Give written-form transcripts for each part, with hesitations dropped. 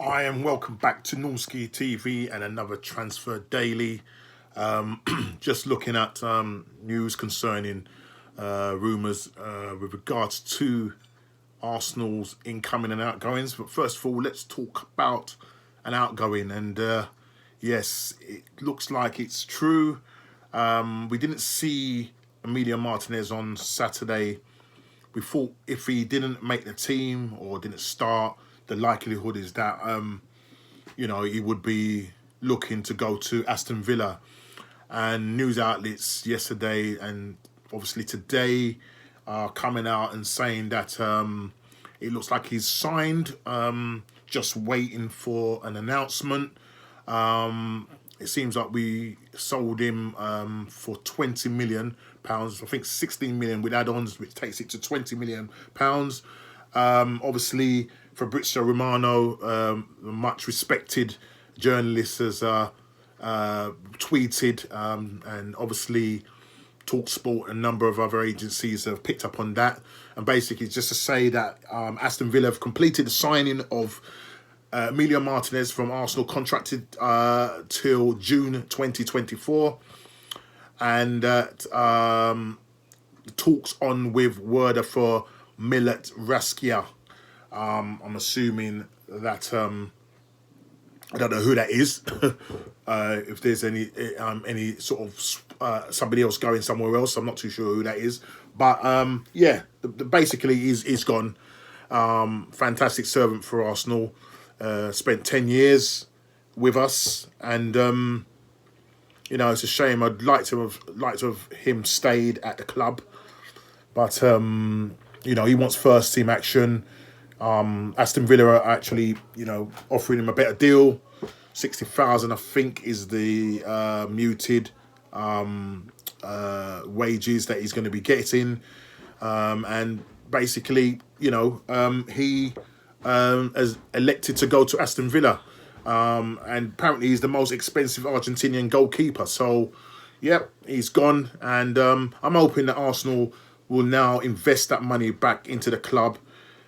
Hi and welcome back to Norski TV and another Transfer Daily. Just looking at news concerning rumours with regards to Arsenal's incoming and outgoings. But first of all, let's talk about an outgoing. And yes, it looks like it's true. We didn't see Emiliano Martinez on Saturday. We thought if he didn't make the team or didn't start, the likelihood is that he would be looking to go to Aston Villa. And news outlets yesterday and obviously today are coming out and saying that it looks like he's signed, just waiting for an announcement. It seems like we sold him for £20 million. I think 16 million with add-ons, which takes it to £20 million. Obviously, Fabrizio Romano, much respected journalist, has tweeted, and obviously TalkSport and a number of other agencies have picked up on that. And basically, just to say that Aston Villa have completed the signing of Emiliano Martinez from Arsenal, contracted till June 2024. And that the talks on with Werder for Millet Raskia. I'm assuming that I don't know who that is. If there's any sort of somebody else going somewhere else, I'm not too sure who that is. But basically he's gone. Fantastic servant for Arsenal. Spent 10 years with us, and it's a shame. I'd like to have him stayed at the club, but he wants first team action. Aston Villa are actually, offering him a better deal. 60,000, I think, is the muted wages that he's going to be getting, and basically, he has elected to go to Aston Villa, and apparently he's the most expensive Argentinian goalkeeper. So, yep, he's gone, and I'm hoping that Arsenal will now invest that money back into the club.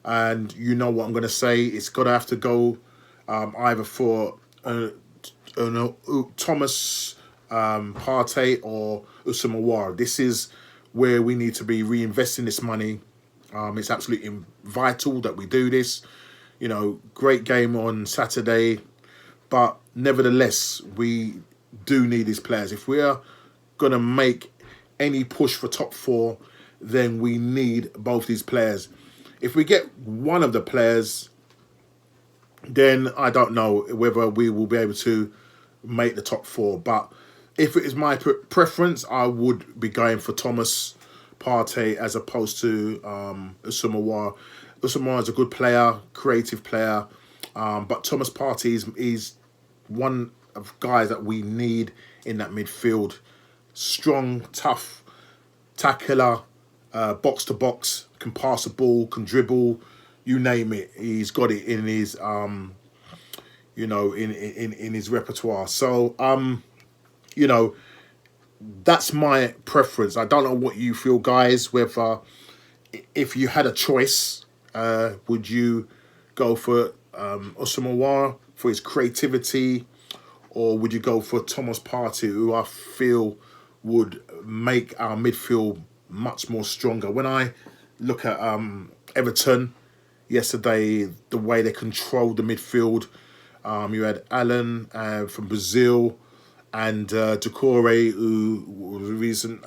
And you know what I'm going to say, it's got to have to go either for Thomas Partey or Usama. This is where we need to be reinvesting this money. It's absolutely vital that we do this. Great game on Saturday, but nevertheless, we do need these players. If we are going to make any push for top four, then we need both these players. If we get one of the players, then I don't know whether we will be able to make the top four. But if it is my preference, I would be going for Thomas Partey as opposed to Usama. Usama is a good player, creative player, but Thomas Partey is one of guys that we need in that midfield. Strong, tough tackler, box to box, can pass a ball, can dribble, you name it. He's got it in his in his repertoire. So that's my preference. I don't know what you feel, guys. Whether if you had a choice, would you go for Usama for his creativity, or would you go for Thomas Partey, who I feel would make our midfield much more stronger? When I look at Everton yesterday, the way they controlled the midfield, you had Alan from Brazil and Decore, who was recent.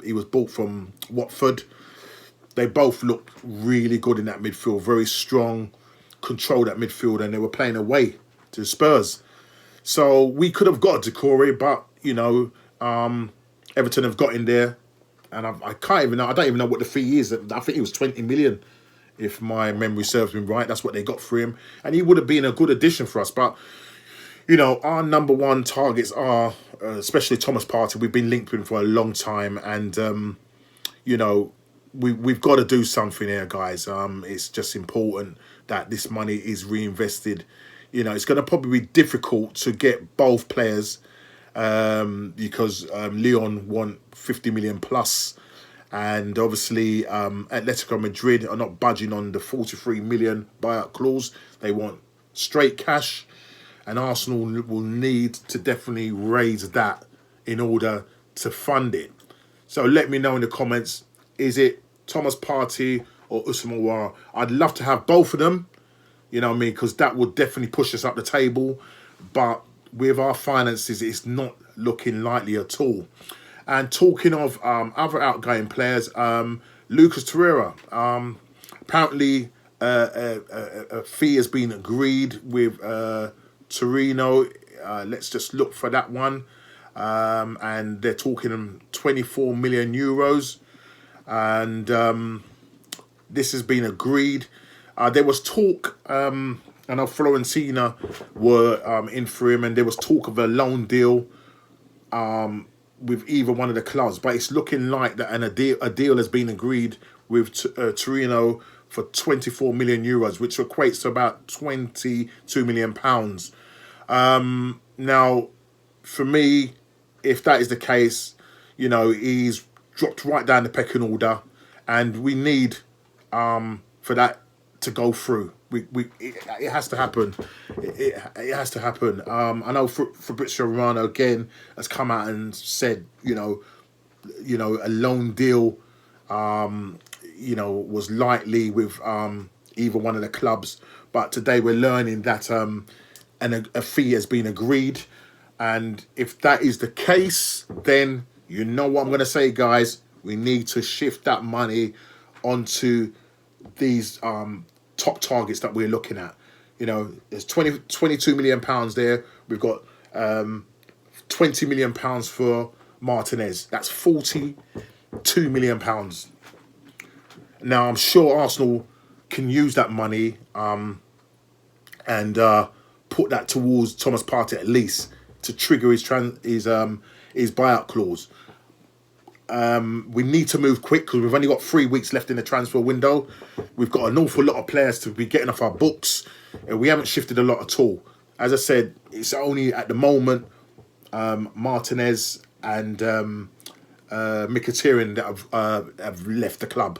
He was bought from Watford. They both looked really good in that midfield, very strong, controlled that midfield, and they were playing away to Spurs. So we could have got Decore, but Everton have got in there, and I can't even know. I don't even know what the fee is. I think it was 20 million, if my memory serves me right. That's what they got for him, and he would have been a good addition for us. But our number one targets are, especially Thomas Partey. We've been linked with him for a long time, and we've got to do something here, guys. It's just important that this money is reinvested. It's going to probably be difficult to get both players, because Leon want 50 million plus, And obviously, Atletico Madrid are not budging on the 43 million buyout clause. They want straight cash, and Arsenal will need to definitely raise that in order to fund it. So let me know in the comments, is it Thomas Partey or Usman Ouattara? I'd love to have both of them, you know what I mean, because that would definitely push us up the table. But with our finances, it's not looking likely at all. And talking of other outgoing players, Lucas Torreira, apparently a fee has been agreed with Torino. Let's just look for that one. And they're talking 24 million euros. And this has been agreed. There was talk, I know Florentina were in for him, and there was talk of a loan deal with either one of the clubs, but it's looking like that, and a deal has been agreed with Torino for 24 million euros, which equates to about 22 million pounds. Now, for me, if that is the case, you know, he's dropped right down the pecking order, and we need for that to go through. It has to happen. It has to happen. I know Fabrizio Romano again has come out and said, you know, a loan deal, was likely with either one of the clubs. But today we're learning that a fee has been agreed, and if that is the case, then you know what I'm going to say, guys. We need to shift that money onto these top targets that we're looking at. You know, there's 22 million pounds there. We've got 20 million pounds for Martinez. That's 42 million pounds. Now, I'm sure Arsenal can use that money and put that towards Thomas Partey at least to trigger his buyout clause. We need to move quick because we've only got 3 weeks left in the transfer window. We've got an awful lot of players to be getting off our books, and we haven't shifted a lot at all. As I said, it's only at the moment Martinez and Mkhitaryan that have left the club.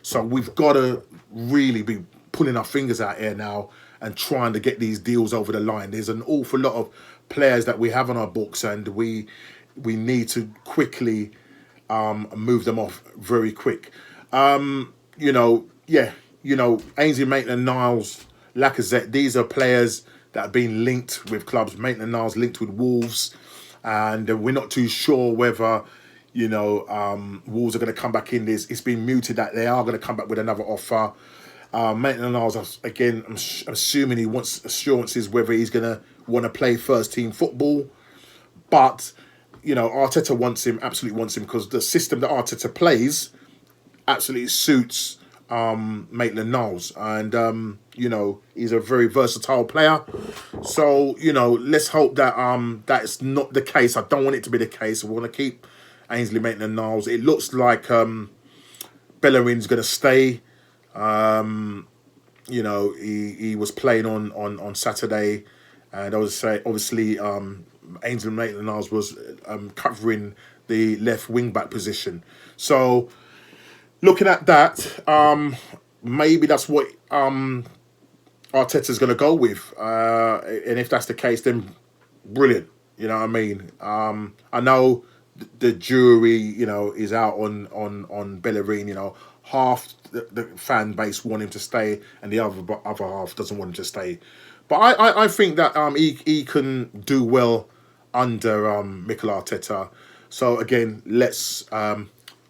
So we've got to really be pulling our fingers out here now and trying to get these deals over the line. There's an awful lot of players that we have on our books, and we need to quickly move them off very quick. Ainsley Maitland-Niles, Lacazette, these are players that have been linked with clubs. Maitland-Niles linked with Wolves, and we're not too sure whether Wolves are going to come back in this. It's been mooted that they are going to come back with another offer. Maitland-Niles, again, I'm assuming he wants assurances whether he's going to want to play first team football. But, Arteta absolutely wants him, because the system that Arteta plays absolutely suits Maitland-Niles. And, he's a very versatile player. So, let's hope that that's not the case. I don't want it to be the case. I want to keep Ainsley Maitland-Niles. It looks like Bellerin's going to stay. He was playing on Saturday, and I would say obviously Ainsley Maitland-Niles was covering the left wing back position. So looking at that, maybe that's what Arteta's going to go with, and if that's the case, then brilliant. You know what I mean? I know the jury, is out on Bellerin. Half the fan base want him to stay, and the other half doesn't want him to stay. But I think that he can do well under Mikel Arteta. So again, let's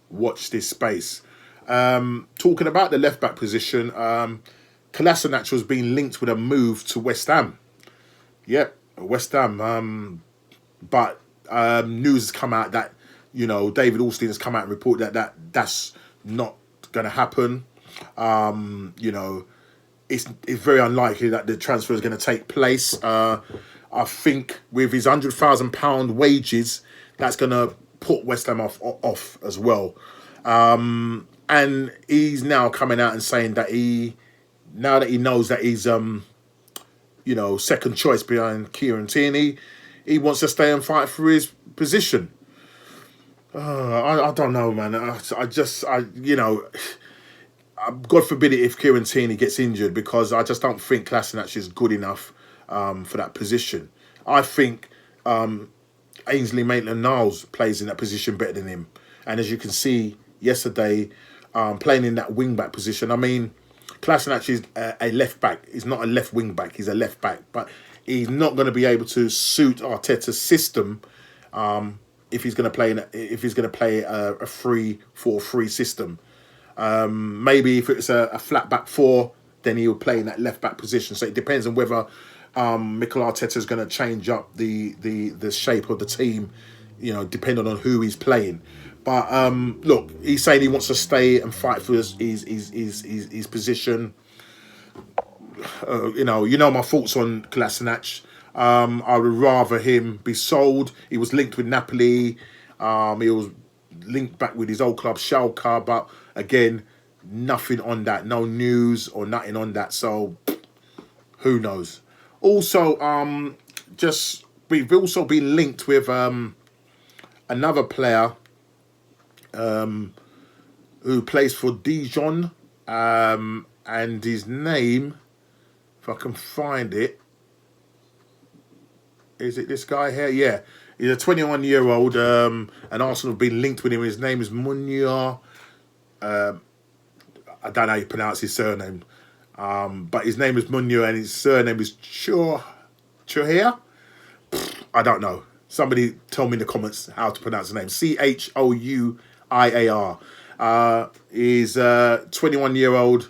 watch this space. Talking about the left back position, Kolasinac has been linked with a move to West Ham. Yep, West Ham. But news has come out that David Alstein has come out and reported that's not going to happen. It's very unlikely that the transfer is going to take place. I think with his £100,000 wages, that's going to put West Ham off as well. And he's now coming out and saying that now that he knows that he's second choice behind Kieran Tierney, he wants to stay and fight for his position. I don't know, man. You know, God forbid it if Kieran Tierney gets injured, because I just don't think Kolasinac is good enough for that position. I think Ainsley Maitland-Niles plays in that position better than him. And as you can see yesterday, playing in that wing-back position, I mean, Kolasinac is a left-back. He's not a left wing-back. He's a left-back. But he's not going to be able to suit Arteta's system if he's going to play a 3-4-3 system. Maybe if it's a flat back four, then he will play in that left back position. So it depends on whether Mikel Arteta is going to change up the shape of the team, you know, depending on who he's playing. But look, he's saying he wants to stay and fight for his position. You know my thoughts on Kolasinac. I would rather him be sold. He was linked with Napoli. He was linked back with his old club Schalke, but again, nothing on that. No news or nothing on that. So who knows? Also, we've also been linked with another player who plays for Dijon, and his name, if I can find it, is it this guy here? Yeah, he's a 21-year-old, and Arsenal have been linked with him. His name is Munya. I don't know how you pronounce his surname, but his name is Munya and his surname is Chouhiar. I don't know. Somebody tell me in the comments how to pronounce the name. Chouiar. He's a 21-year-old,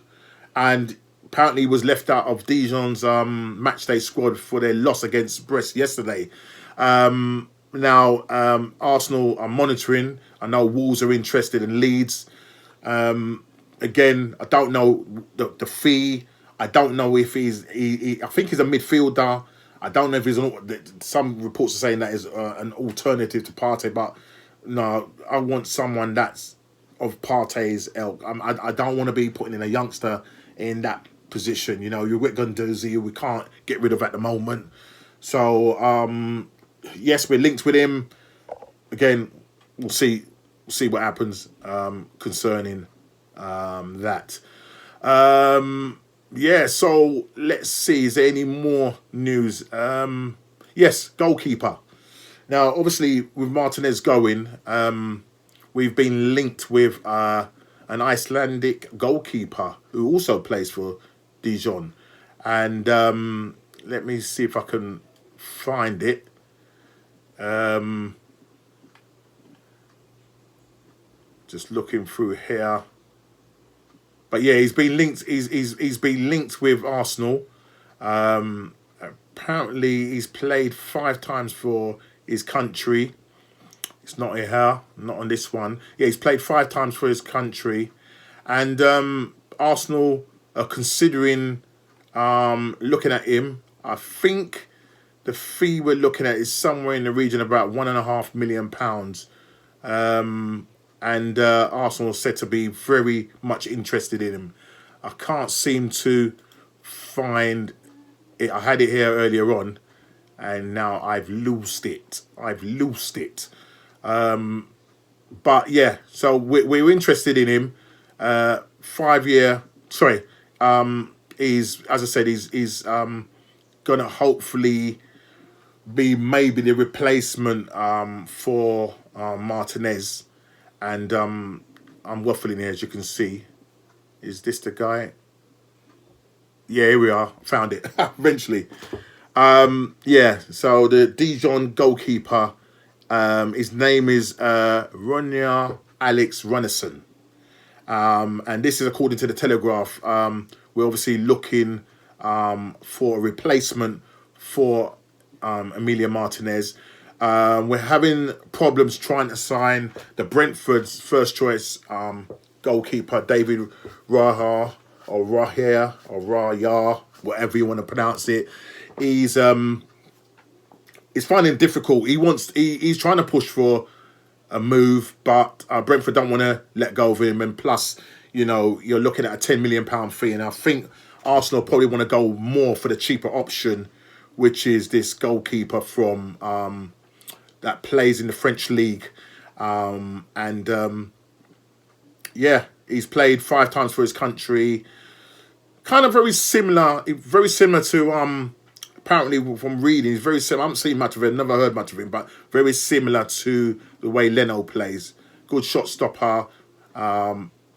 and apparently he was left out of Dijon's matchday squad for their loss against Brest yesterday. Now, Arsenal are monitoring. I know Wolves are interested in Leeds. Again, I don't know the fee. I don't know if I think he's a midfielder. I don't know if he's some reports are saying that is an alternative to Partey, but no, I want someone that's of Partey's ilk. I don't want to be putting in a youngster in that position. You know, you're with Guendouzi, we can't get rid of at the moment. So, yes, we're linked with him. Again, we'll see what happens concerning that. Yeah, so let's see. Is there any more news? Yes, goalkeeper. Now, obviously, with Martinez going, we've been linked with an Icelandic goalkeeper who also plays for Dijon. And let me see if I can find it. Just looking through here. But yeah, he's been linked. He's been linked with Arsenal. Apparently, he's played 5 times for his country. It's not here, not on this one. Yeah, he's played 5 times for his country, and Arsenal are considering looking at him. I think the fee we're looking at is somewhere in the region of about £1.5 million. And Arsenal are said to be very much interested in him. I can't seem to find it. I had it here earlier on, and now I've lost it. But yeah, so we're interested in him. 5-year. Sorry. He's, as I said, he's gonna hopefully be maybe the replacement for Martinez. And I'm waffling here, as you can see. Is this the guy? Yeah, here we are. Found it eventually. Yeah, so the Dijon goalkeeper, his name is Ronya Alex Runnison. And this is according to the Telegraph. We're obviously looking for a replacement for Emiliano Martinez. We're having problems trying to sign the Brentford's first choice goalkeeper, David Raya, whatever you want to pronounce it. He's finding it difficult. He's trying to push for a move, but Brentford don't want to let go of him. And plus, you know, you're looking at a £10 million fee, and I think Arsenal probably want to go more for the cheaper option, which is this goalkeeper from that plays in the French league. Yeah, he's played 5 times for his country. Kind of very similar to apparently from reading, he's very similar. I haven't seen much of him, never heard much of him, but very similar to the way Leno plays. Good shot stopper,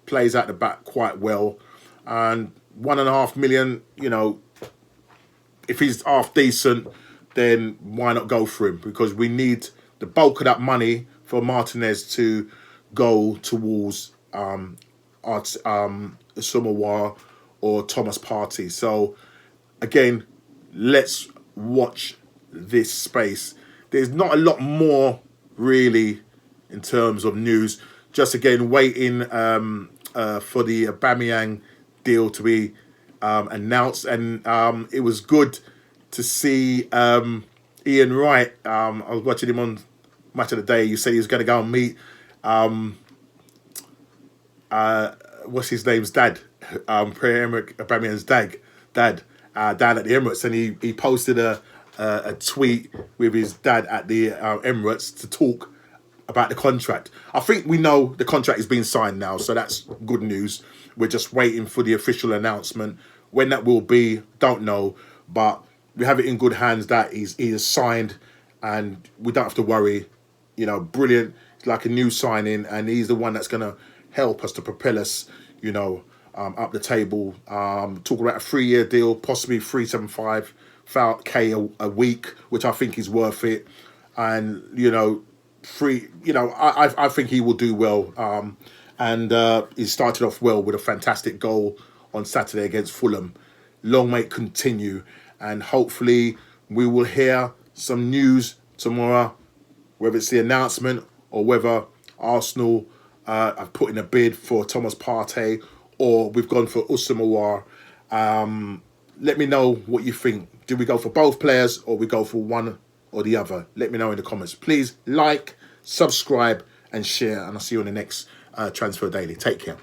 plays at the back quite well, and 1.5 million. You know, if he's half decent, then why not go for him? Because we need the bulk of that money for Martinez to go towards Sumawar or Thomas Partey. So again, let's watch this space. There's not a lot more really in terms of news. Just again waiting for the Aubameyang deal to be announced, and it was good to see Ian Wright. I was watching him on Match of the Day. You said he was going to go and meet what's his name's dad, Pierre-Emerick Aubameyang's dad down at the Emirates, and he posted a tweet with his dad at the Emirates to talk about the contract. I think we know the contract is being signed now, so that's good news. We're just waiting for the official announcement. When that will be, don't know, but we have it in good hands that he is signed, and we don't have to worry. You know, brilliant. It's like a new signing, and he's the one that's going to help us to propel us, you know, up the table. Talking about a 3-year deal, possibly 375K a week, which I think is worth it. And you know, I think he will do well. And he started off well with a fantastic goal on Saturday against Fulham. Long may it continue, and hopefully we will hear some news tomorrow, whether it's the announcement or whether Arsenal have put in a bid for Thomas Partey or we've gone for Usumawar. Let me know what you think. Do we go for both players or we go for one or the other? Let me know in the comments. Please like, subscribe and share, and I'll see you on the next Transfer Daily. Take care.